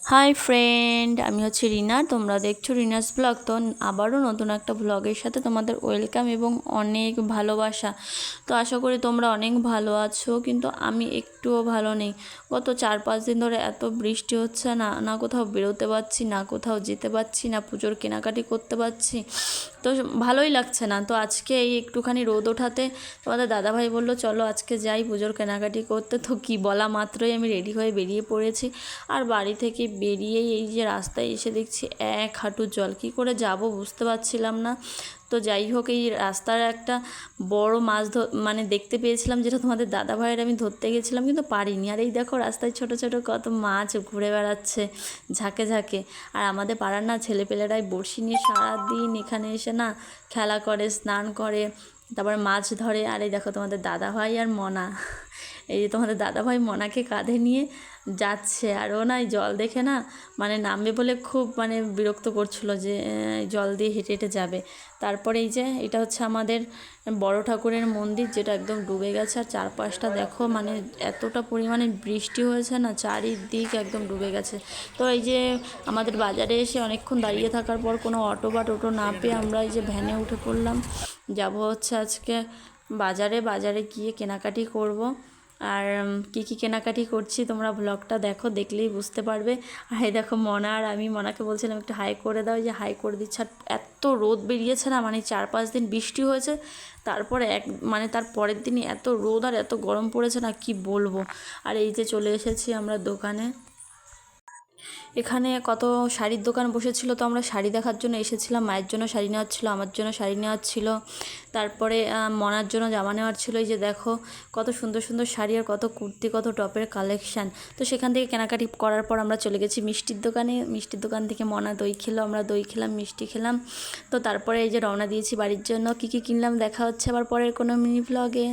Hi friend, আমি হচ্ছে রিনা। তোমরা দেখছো রিনাস ব্লগ। তো আবারও নতুন একটা ব্লগের সাথে তোমাদের ওয়েলকাম এবং অনেক ভালোবাসা। তো আশা করি তোমরা অনেক ভালো আছো, কিন্তু আমি একটুও ভালো নেই। গত 4-5 দিন ধরে এত বৃষ্টি হচ্ছে, না না কোথাও বেরোতে পারছি, না কোথাও যেতে পারছি, না পুজোর কেনাকাটি করতে পারছি। তো ভালোই লাগছে না। তো আজকে এই একটুখানি রোদ ওঠাতে তোমাদের দাদাভাই বললো চলো আজকে যাই পুজোর কেনাকাটি করতে। তো কি বলা মাত্রই আমি রেডি হয়ে বেরিয়ে পড়েছি। আর বাড়ি থেকে বেরিয়েই এই যে রাস্তায় এসে দেখছি এক হাঁটু জল। কী করে যাব বুঝতে পারছিলাম না। তো যাই হোক, এই রাস্তার একটা বড় মাছ মানে দেখতে পেয়েছিলাম, যেটা তোমাদের দাদা ভাইয়ের আমি ধরতে গেছিলাম, কিন্তু পারিনি। আর এই দেখো রাস্তায় ছোট ছোট কত মাছ ঘুরে বেড়াচ্ছে ঝাঁকে ঝাঁকে। আর আমাদের পাড়ার না ছেলেপেলেরাই বড়শি নিয়ে সারাদিন এখানে এসে না খেলা করে, স্নান করে, তারপর মাছ ধরে। আর এই দেখো তোমাদের দাদা ভাই আর মনা, এই যে তোমাদের দাদাভাই মনাকে কাঁধে নিয়ে যাচ্ছে। আর ও না এই জল দেখে না মানে নামবে বলে খুব মানে বিরক্ত করছিল যে জল দিয়ে হেঁটে হেঁটে যাবে। তারপরে এই যে এটা হচ্ছে আমাদের বড় ঠাকুরের মন্দির, যেটা একদম ডুবে গেছে। আর চারপাশটা দেখো, মানে এতটা পরিমাণে বৃষ্টি হয়েছে না, চারিদিক একদম ডুবে গেছে। তো এই যে আমাদের বাজারে এসে অনেকক্ষণ দাঁড়িয়ে থাকার পর কোনো অটো বা টোটো না পেয়ে আমরা এই যে ভ্যানে উঠে পড়লাম। যাব হচ্ছে আজকে বাজারে গিয়ে কেনাকাটি করব। আর কী কী কেনাকাটি করছি তোমরা ব্লগটা দেখো, দেখলেই বুঝতে পারবে। আর এই দেখো মনা আর আমি, মনাকে বলছিলাম একটু হাই করে দাও, যে হাই করে দিচ্ছে। আর এত রোদ বেরিয়েছে না, মানে 4-5 দিন বৃষ্টি হয়েছে, তারপরে মানে তার পরের দিনই এত রোদ আর এত গরম পড়েছে না, কি বলবো। আর এই যে চলে এসেছি আমরা দোকানে। এখানে কত শাড়ির দোকান বসেছিল, তো আমরা শাড়ি দেখার জন্য এসেছিলাম। মায়ের জন্য শাড়ি নেওয়ার ছিল, আমার জন্য শাড়ি নেওয়ার ছিল, তারপরে মনার জন্য জামা নেওয়ার ছিল। এই যে দেখো কত সুন্দর সুন্দর শাড়ি আর কত কুর্তি, কত টপের কালেকশান। তো সেখান থেকে কেনাকাটি করার পর আমরা চলে গেছি মিষ্টির দোকানে। মিষ্টির দোকান থেকে মনা দই খেলো, আমরা দই খেলাম, মিষ্টি খেলাম। তো তারপরে এই যে রওনা দিয়েছি বাড়ির জন্য। কী কী কিনলাম দেখা হচ্ছে আবার পরের কোনো মিনি ব্লগে।